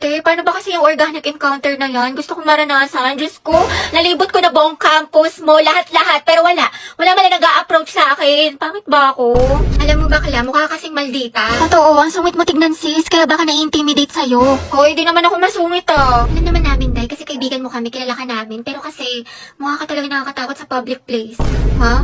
Ate, paano ba kasi yung organic encounter na yan? Gusto kong maranasan. Diyos ko, nalibot ko na buong campus mo, lahat-lahat. Pero wala man lang nag-a-approach sa akin. Pangit ba ako? Alam mo bakla, mukha kasing maldita. Totoo, ang sungit mo tignan sis, kaya baka na-intimidate sa'yo. Hoy, di naman ako masungit ah. Alam naman namin, Day, kasi kaibigan mo kami, kilala ka namin. Pero kasi, mukha ka talaga nakakatakot sa public place. Ha?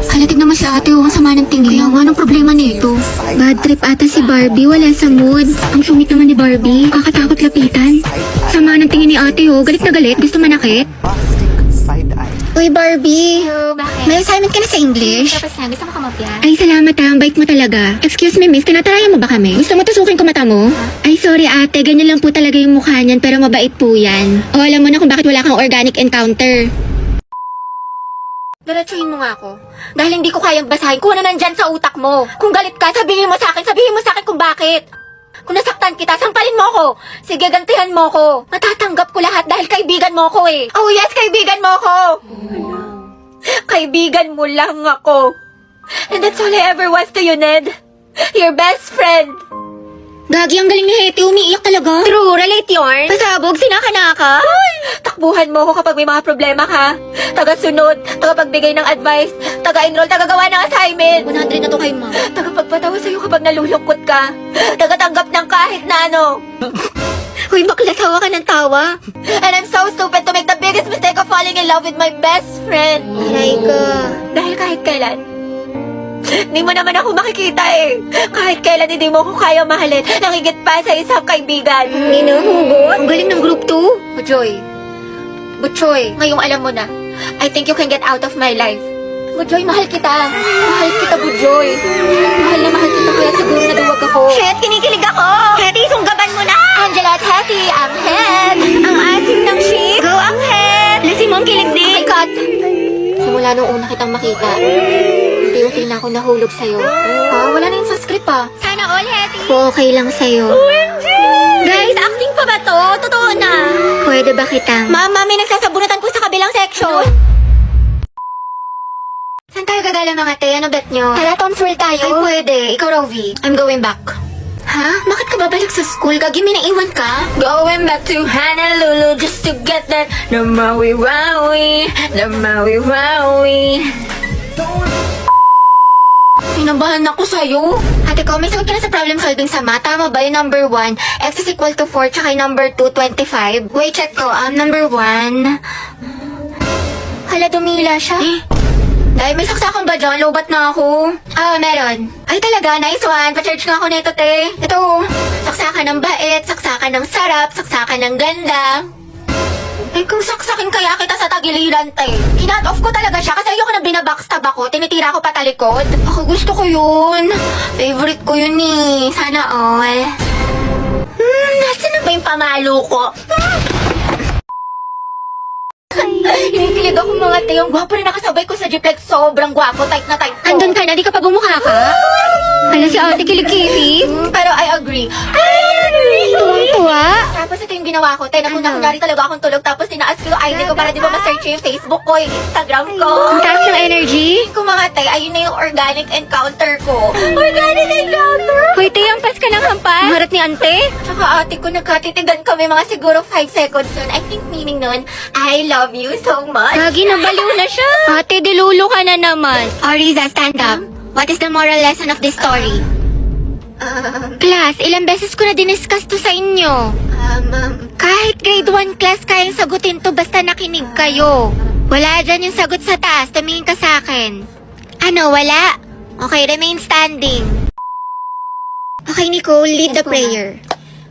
Hala, tignan mo si ate, ang sama ng tingin. Kaya anong problema nito? Bad trip ata si Barbie, wala sa mood. Ang sungit naman ni Barbie, kakatakot lapitan. Sama ng tingin ni ate galit na galit, gusto manakit. Uy Barbie, bakit? May assignment ka na sa English? Tapos na, gusto mo kamapya? Ay salamat ang bait mo talaga. Excuse me miss, tinatarayan mo ba kami? Gusto mo tusukin ko mata mo? Ay sorry ate, ganyan lang po talaga yung mukha niyan pero mabait po yan. O alam mo na kung bakit wala kang organic encounter. Diretsuhin mo nga ako. Dahil hindi ko kayang basahin kung ano nandyan sa utak mo. Kung galit ka, sabihin mo sa akin kung bakit. Kung nasaktan kita, sampalin mo ako. Sige, gantihan mo ako. Matatanggap ko lahat dahil kaibigan mo ako eh. Oh yes, kaibigan mo ako. Kaibigan mo lang ako. And that's all I ever was to you, Ned. Your best friend. Gagi, ang galing ni Hetty. Umiiyak talaga. True, relate yarn. Pasabog, sinakanaka. Takbuhan mo ako kapag may mga problema ka. Taga-sunod, tagapagbigay ng advice, taga-enroll, tagagawa ng assignment. 100 na to kay ma. Tagapagpatawa sa'yo kapag nalulungkot ka. Tagatanggap ng kahit na ano. Hoy, bakla, tawa ka ng tawa. And I'm so stupid to make the biggest mistake of falling in love with my best friend. Aray ko. Dahil kahit kailan, hindi mo naman ako makikita eh. Kahit kailan hindi mo ako kaya mahalin. Nangigit pa sa isang kaibigan. Hinuhugot? Ang galing ng group 2. Butchoy, ngayong alam mo na. I think you can get out of my life. Bujoy, mahal kita. Mahal kita, Bujoy. Mahal na mahal kita kaya siguro naduwag ako. Shit, kinikilig ako. Hetty, sunggaban mo na. Angela at Hetty, ang head. Ang asim ng ship. Go ang head. Lasi mo ang kilig din. Oh my God. Simula nung una kitang makita, unti-unti na ako nahulog sa'yo. Ha? Wala na yun sa script ah. Sana all, Hetty. Okay lang sa'yo. OMG! Guys, acting pa ba to? Totoo na. Pwede ba kitang? Mama, may nagsasabunatan po sa kabilang section. Saan tayo gagala mga te? Ano bet nyo? Tara, tonsil tayo. Ay, pwede. Ikaw, Rovi. I'm going back. Ha? Bakit ka babalik sa school? Gagi, may naiwan ka? Going back to Honolulu just to get that na mawi-wawi. Pinabahan ako sa'yo. Ate ko, may sagot ka na sa problem solving sa math. Tama ba yung number 1? X is equal to 4, tsaka yung number 2, 25. Wait, check ko. Number 1. Hala, dumila siya. Dahil may saksakan ba dyan? Lobat na ako. Meron. Ay talaga, nice one. Pa-charge nga ako nito, te. Ito, saksakan ng bait, saksakan ng sarap, saksakan ng ganda. Eh kung saksakin kaya kita sa tagiliran, te. Kinat off ko talaga siya kasi ayoko na binabackstab ako. Tinitira ko patalikod. Ako gusto ko yun. Favorite ko yun eh. Sana all. Nasaan na ba yung pamalo ko? Hinikilig ako mga te. Ang gwapo rin nakasabay ko sa jeep. Like sobrang gwapo. Type na type ko. Andun ka na? Di ka pa bumukha ka? Hala si ate kilig-kilig. Pero I agree. Tuwang-tuwa. Tapos ito yung ginawa ko. Kunwari talaga akong tulog. Tapos tinaas ko yung ID ko para di ba ma-search yung Facebook ko, yung Instagram ko. Ang taas ng energy. Kung mga te, ayun na yung organic encounter ko. Organic encounter? Hoy te, ampas ka ng hampas. Marat ni ante. Tsaka ate ko, nagkatitigan kami mga siguro 5 seconds yun. I think meaning nun, I love you so much. Lagi nabaliw na siya. Ate, dilulo ka na naman. Ariza, stand up. What is the moral lesson of this story? Class, ilang beses ko na diniscuss to sa inyo. Kahit grade 1 class kayang sagutin to basta nakinig kayo. Wala dyan yung sagot sa taas. Tumingin ka sa akin. Ano, wala? Okay, remain standing. Okay, Nicole, lead the prayer.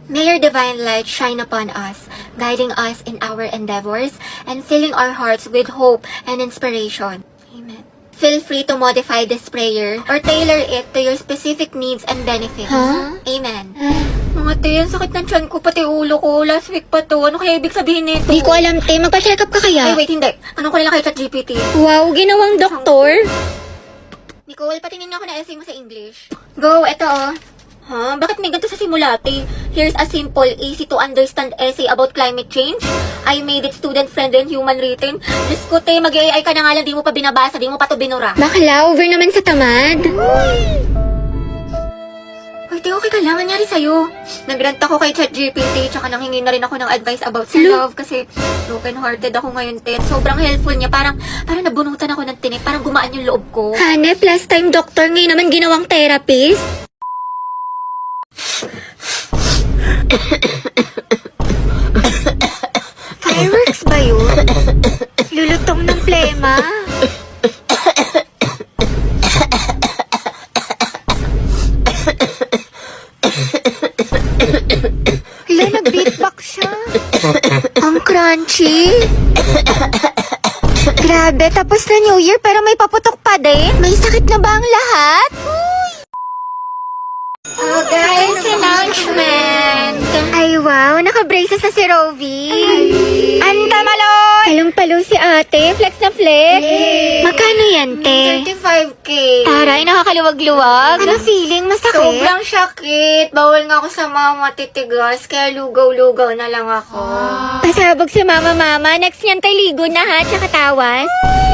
May your divine light shine upon us, guiding us in our endeavors and filling our hearts with hope and inspiration. Amen. Feel free to modify this prayer or tailor it to your specific needs and benefits. Huh? Amen. Mga te, ang sakit ng tiyan ko, pati ulo ko. Last week pa to. Ano kaya ibig sabihin nito? Di ko alam, te. Magpa-check up ka kaya? Ay, wait, hindi. Anong ko nila kay ChatGPT? Wow, ginawang doktor. Nicole, patingin nga ako na essay mo sa English. Go, eto oh. Ha? Bakit may ganito sa simulate? Here's a simple, easy to understand essay about climate change. I made it student-friendly and human written. Diyos ko, te, mag-AI ka na nga lang, di mo pa binabasa, di mo pa to binura. Bakla, over naman sa tamad. Hoy, Ate, okay ka lang? Nangyari sa'yo? Nagrant ako kay ChatGPT, tsaka nanghingi na rin ako ng advice about sa love kasi broken-hearted ako ngayon, Ten. Sobrang helpful niya. Parang nabunutan ako ng tinik. Parang gumaan yung loob ko. Hanep, last time doctor, ngayon naman ginawang therapist. Fireworks ba yun? Lulutong ng plema. Hala, nag-beatbox siya. Ang crunchy. Grabe, tapos na New Year pero may paputok pa din. May sakit na ba ang lahat? Oh, guys, announcement! Ay, wow, naka-braces na si Rovi. Anta maloy! Talong-palo si ate, flex na flex. Magkano yan, te? 35K. Taray, nakakaluwag-luwag. Ano feeling? Masakit? Sobrang sakit. Bawal nga ako sa mga matitigas, kaya lugaw-lugaw na lang ako. Pasabog si mama-mama. Next niyan tayo ligo na ha, tsaka tawas.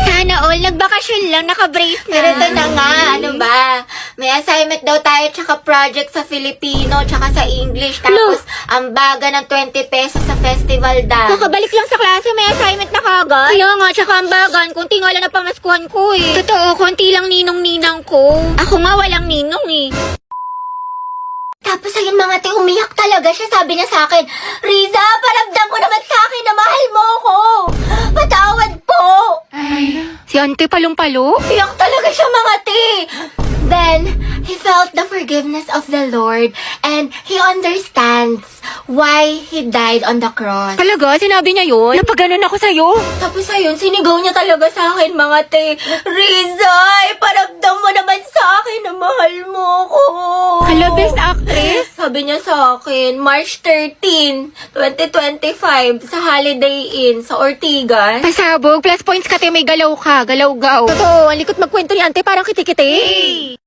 Sana all, nagbakasyon lang, naka-brace na. Pero ito na nga, ano ba? May assignment daw tayo tsaka project sa Filipino tsaka sa English. Tapos, ang baga ng 20 pesos sa festival dance. Kakabalik lang sa klase, may assignment na kagad. Kaya nga, tsaka ang bagan, kunti nga lang na pamaskuhan ko eh. Totoo, konti lang ninong-ninang ko. Ako nga walang ninong eh. Tapos ayun mga te, umiyak talaga siya. Sabi niya sa akin, Riza, paramdam ko naman sa akin na mahal mo ako. Patawad po. Si Ante Palong-Palo? Iyak talaga siya mga te. Then, he felt the forgiveness of the Lord and he understands why he died on the cross. Talaga? Sinabi niya yun? Napaganon ako sa'yo? Tapos ayun, sinigaw niya talaga sa akin, mga te. Riza, iparamdam mo naman sa akin na mahal mo ako. Hello, best actress? Sabi niya sa akin, March 13, 2025, sa Holiday Inn, sa Ortigas. Pasabog, plus points ka, te, may galaw ka, galaw-gaw. Totoo, ang likot magkwento ni Ante, parang kiti-kiti.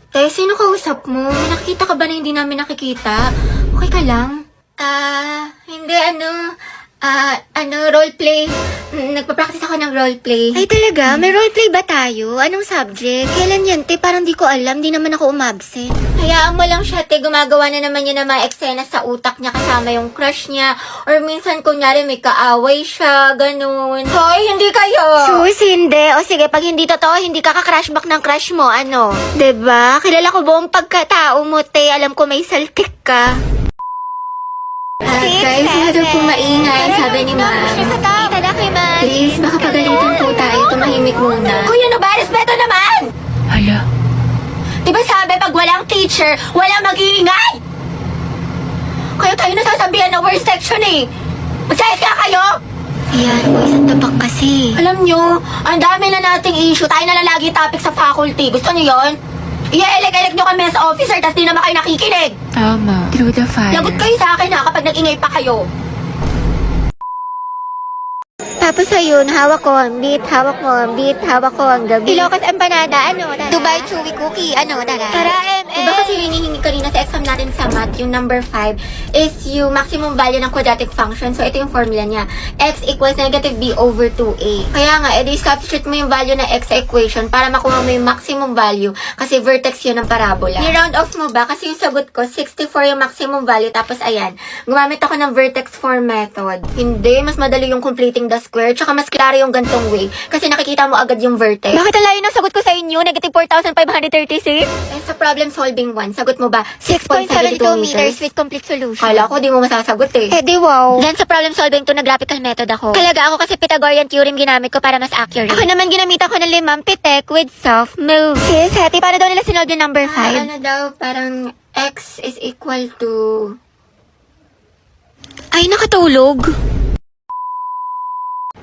Te, sino kausap mo? May nakikita ka ba na hindi namin nakikita? Okay ka lang? Hindi, roleplay. Nagpa-practice ako ng roleplay. Ay talaga? May roleplay ba tayo? Anong subject? Kailan yan, te? Parang di ko alam, di naman ako umabsent. Hayaan mo lang siya, te. Gumagawa na naman niya ng mga eksena sa utak niya kasama yung crush niya. Or minsan, kunyari, may kaaway siya, ganun. Hoy, hindi kayo! Sus, hindi. O sige, pag hindi totoo, hindi ka ka-crushback ng crush mo, ano? 'Di ba? Kilala ko buong pagkatao mo, te. Alam ko may saltik ka. Guys, masyado pong maingay, sabi ni ma'am. Please, baka pagalitan po tayo. Tumahimik muna. Kuya, ano ba? Respeto naman! Hala. Diba sabi, pag walang teacher, walang mag-iingay? Kayo tayo nasasabihan ng worst section eh. Magsayat ka kayo! Ayan, boys, ang tabak kasi. Alam nyo, ang dami na nating issue. Tayo na lang lagi topic sa faculty. Gusto nyo yon? I-elect nyo kami as officer, tas di naman kayo nakikinig. Tama. Through the fire. Lagot kayo sa akin ha, kapag nag-ingay pa kayo. Tapos ayun, hawak ko ang beat, hawak mo ang beat, hawak ko ang gabi. Ilocos empanada, ano? Tara. Dubai chewy cookie, ano? Tara. Tara, Diba kasi hinihingi kanina sa exam natin sa math, yung number 5 is yung maximum value ng quadratic function. So, ito yung formula niya. X equals negative b over 2a. Kaya nga, edi substitute mo yung value ng x sa equation para makuha mo yung maximum value kasi vertex yun ng parabola. Ni-round off mo ba? Kasi yung sagot ko, 64 yung maximum value. Tapos, ayan, gumamit ako ng vertex form method. Hindi, mas madali yung completing the square. Tsaka mas klaro yung gantong way. Kasi nakikita mo agad yung vertex. Bakit alayo ng sagot ko sa inyo? Negative 4,536? Eh, sa problem solving 1, sagot mo ba? 6.72 meters with complete solution. Kala ko di mo masasagot eh. Eh di wow. Then sa problem solving to, nag-graphical method ako. Talaga ako kasi Pythagorean theorem ginamit ko para mas accurate. Ako naman ginamit ako ng limang pitek with soft move. Sis, hati, paano daw nila sinolve yung number 5? Ano daw, parang x is equal to... Ay, nakatulog.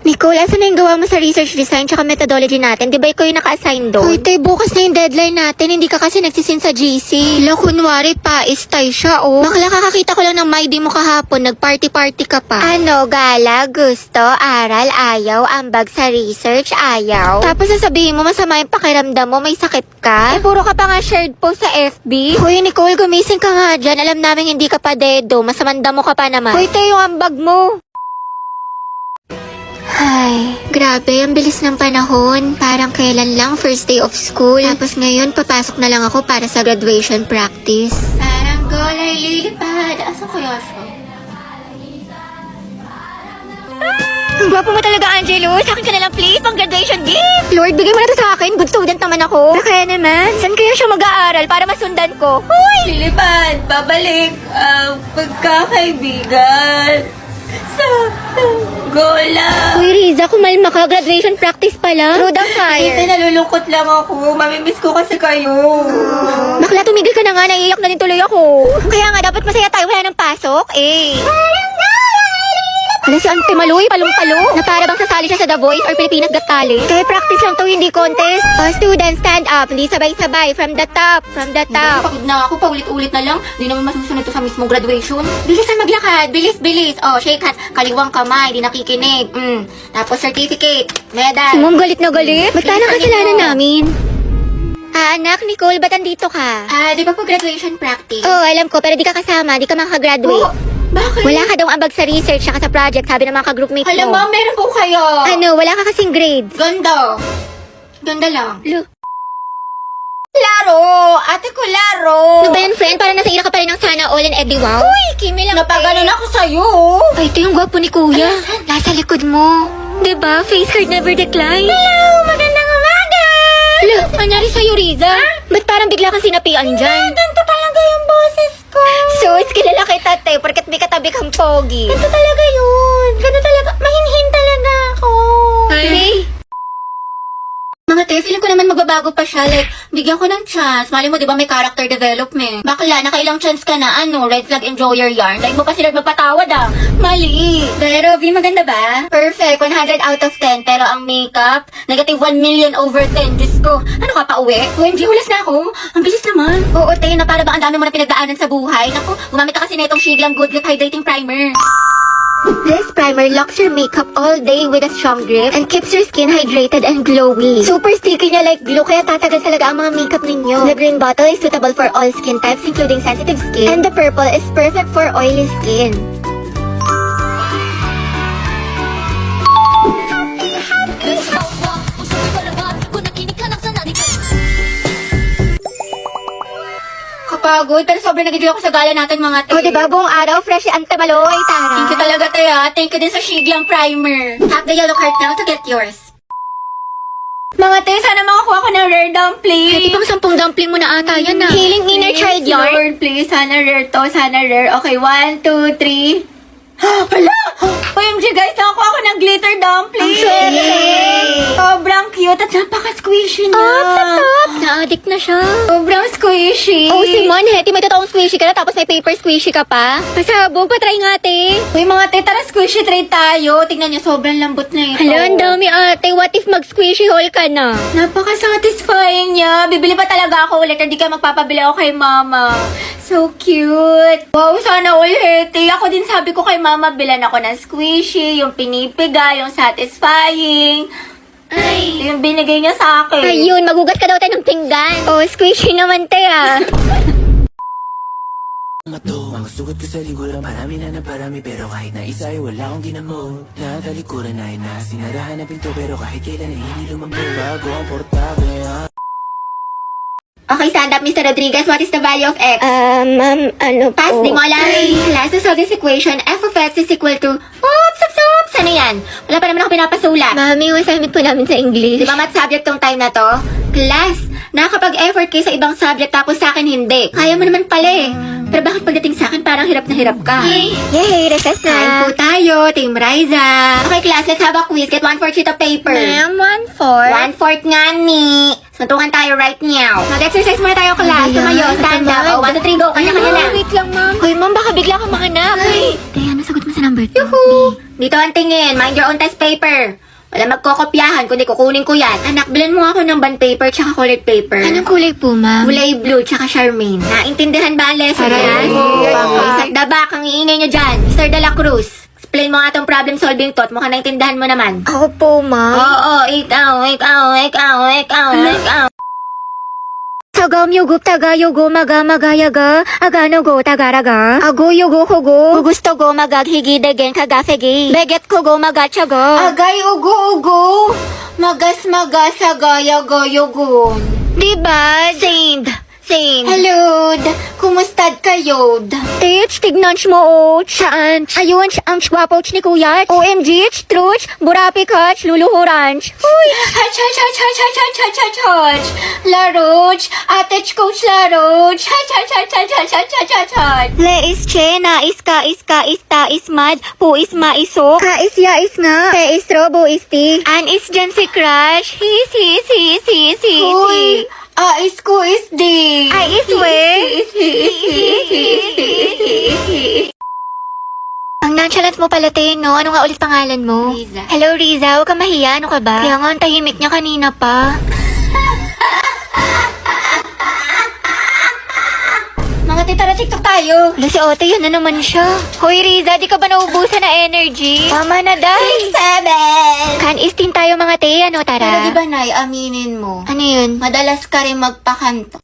May Nicole, asa na yung gawa mo sa research design tsaka methodology natin? Di ba ikaw yung naka-assign doon? Uy, te, bukas na yung deadline natin. Hindi ka kasi nagsisin sa GC. Hala, kunwari pa, istay siya, oh. Bakla, kakakita ko lang ng my day mo kahapon. Nag-party-party ka pa. Ano, gala, gusto, aral, ayaw, ambag sa research, ayaw. Tapos sasabihin mo, masama yung pakiramdam mo, may sakit ka? Eh, puro ka pa nga shared post sa FB. Uy, Nicole, gumising ka nga dyan. Alam namin hindi ka pa dedo. Masamanda mo ka pa naman. Uy, te, yung ambag mo. Ay, grabe, ang bilis ng panahon. Parang kailan lang, first day of school. Tapos ngayon, papasok na lang ako para sa graduation practice. Parang golay lilipad. Asan kaya siya? Ang gwapo mo talaga, Angelo. Sa akin ka na lang, please, pang graduation gift. Lord, bigay mo na to sa akin. Good student naman ako. Kaya naman, saan kaya siya mag-aaral para masundan ko? Hoy! Lilipad, babalik ang pagkakaibigan sa gola. Uy, Riza, kumalma ka. Graduation practice pala. Through the Kasi fire. nalulungkot lang ako. Mamimiss ko kasi kayo. Bakla, tumigil ka na nga. Naiiyak na din tuloy ako. Kaya nga, dapat masaya tayo. Wala ng pasok. Eh. Wala si Ante Maloy, palong-palo. Na para bang sasali siya sa The Voice or Pilipinas Got Talent. Kaya practice lang to, hindi contest. Students, stand up. Hindi sabay-sabay. From the top. From the top. Pagod na ako, paulit-ulit na lang. Di naman masusunod to sa mismong graduation. Bilisan maglakad. Bilis-bilis. Oh, shake hands. Kaliwang kamay. Di nakikinig. Tapos certificate. Medal. Si Mom galit na galit. Ba't parang kasalanan namin? Anak, Nicole, ba't andito ka? Di ba po graduation practice? Oo, alam ko, pero di ka kasama. Di ka makagraduate. Bakit? Wala ka daw ambag sa research saka sa project, sabi ng mga ka-groupmate mo. Alam mo, meron po kayo. Ano, wala ka kasing grades. Ganda. Ganda lang. Lo. Laro! Ate ko, laro! Ano ba yan, friend? Parang nasa ira ka pa rin ng sana all and every wow. Uy, Kimi lang. Napaganon ako sa'yo. Ay, ito yung gwapo ni Kuya. Nasa likod mo. Diba? Face card never decline. Hello! Magandang umaga! Lo, anyari sa'yo, Riza? Ba't parang bigla kang sinapian dyan? Ganito talaga yung boses ko. Sus, kilala kita, te, porket may katabi kang pogi. Ganito talaga yun. Ganito talaga. Mahinhin talaga ako. Ay. Mga te, feeling ko naman magbabago pa siya. Like, bigyan ko ng chance. Mali mo, di ba may character development? Bakla, nakailang chance ka na, red flag enjoyer yarn. Like mo pa sila magpatawad Mali. Pero, V, maganda ba? Perfect, 100 out of 10. Pero ang makeup, negative 1 million over 10. Diyos ko, ano ka pa uwi? OMG, hulas na ako. Ang bilis naman. Oo, te, na para ba ang dami mo na pinagdaanan sa buhay? Naku, gumamit ka kasi na itong Shiglang Good Grip Hydrating Primer. This primer locks your makeup all day with a strong grip and keeps your skin hydrated and glowy. Super sticky niya like glue, kaya tatagal talaga ang mga makeup ninyo. The green bottle is suitable for all skin types including sensitive skin. And the purple is perfect for oily skin. Kapagod, pero sobrang nag-enjoy ako sa gala natin mga te. O diba, buong araw, fresh si Ante Maloy, Tara. Thank you talaga, te, Thank you din sa Shiglang Primer. Tap the yellow card now to get yours. Mga te, sana makakuha ko ng rare dumpling. Pwede pang 10 dumpling mo na ata yan Healing inner child yarn. Lord, please. Sana rare to. Sana rare. Okay, 1, 2, 3. Hala! OMG guys, nakakuha ko ng glitter dumpling. Ang swerte. Sobrang cute at napaka-squishy niya. Top! Na-addict na siya. Sobrang squishy. Oh, Simon, Hetty, may totoong squishy ka na tapos may paper squishy ka pa. Pasabog, patry nga, te. Uy, mga te, tara squishy trade tayo. Tingnan niyo, sobrang lambot na ito. Hala, ang dami ate. What if mag-squishy haul ka na? Napaka-satisfying niya. Bibili pa talaga ako ulit. Hindi ka magpapabili ako kay mama. So cute. Wow, sana all Hetty. Ako din sabi ko kay mama, bilan ako ng squishy, yung pinipiga, yung satisfying. Ay. Yung binigay niya sa akin. Ayun, magugat ka daw tayo ng pinggan. Oh, squishy naman, te, Mga sugat ko sa lingkuran, parami na parami. Pero kahit na isa ay wala akong ginamot. Natalikuran ay sinarahan na pinto. Pero kahit kailan ay hindi lumambot. Bago ang portable. Okay, stand up, Mr. Rodriguez. What is the value of X? Ano po? Pass, di mo alam. Class, to solve this equation, f of x is equal to... Oops! Ano yan? Wala pa naman ako pinapasulat. Mami, yung assignment po namin sa English. Di ba math subject tong time na to? Class, nakakapag-effort kayo sa ibang subject tapos sa akin hindi. Kaya mo naman pala eh. Pero bakit pagdating sa akin parang hirap na hirap ka? Yay, recess Kain na. po tayo, Team Riza. Okay, class, let's have a quiz. Get 1/4 sheet of paper. Ma'am, 1/4. 1/4 nga ni. Suntukan tayo right now. Mag-exercise muna tayo, class. Ayan, Tumayo, stand up. tamad. Oh, 1, 2, 3, go. Kanya-kanya na. Wait lang, ma'am. Hoy, ma'am, baka bigla kang mahanap. Ay. Te, ano sagot mo sa number 2? Yuhu! Dito ang tingin. Mind your own test paper. Wala magkokopyahan, kundi kukunin ko yan. Anak, bilan mo ako ng bond paper tsaka colored paper. Anong kulay po, ma'am? Kulay blue tsaka Charmaine. Naintindihan ba ang lesson yan? Sa dabak, ang iingay nyo dyan. Mr. De La Cruz, explain mo nga tong problem solving tot. Mukhang naintindihan mo naman. Ako po, ma'am. Oo, ikaw. Tagam yugup tagayogo maga agano go tagaraga ago yugo kogo gusto go magaghigidegen kagafegi beget ko go magachaga Agay ugo. Magas agayagoyogon. diba Zained Hello, kumustad kayo? Tich, tignan mo o saan ayun ang chwapoch ni kuya OMG truch burapi kach luluhuranch Uy, Laroch, atech coach Laroch. Leis che na iska ista ismad po isma iso ka isya is nga pe istrobo isti an is dyan si crush his Uy, ais ko is di. ay iswe Ang nonchalant mo pala, Te, no? Ano nga ulit pangalan mo? Riza. Hello, Riza. Huwag ka mahiya. Ano ka ba? Kaya nga, ang tahimik niya kanina pa. Mga titara TikTok tayo. Wala si Ote, yun na naman siya. Hoy, Riza, di ka ba naubusan na energy? Tama na, Day. 7. Kanistin tayo mga Te, ano, tara? Pero di ba, Nay, aminin mo. Ano yun? Madalas ka rin magpakanto.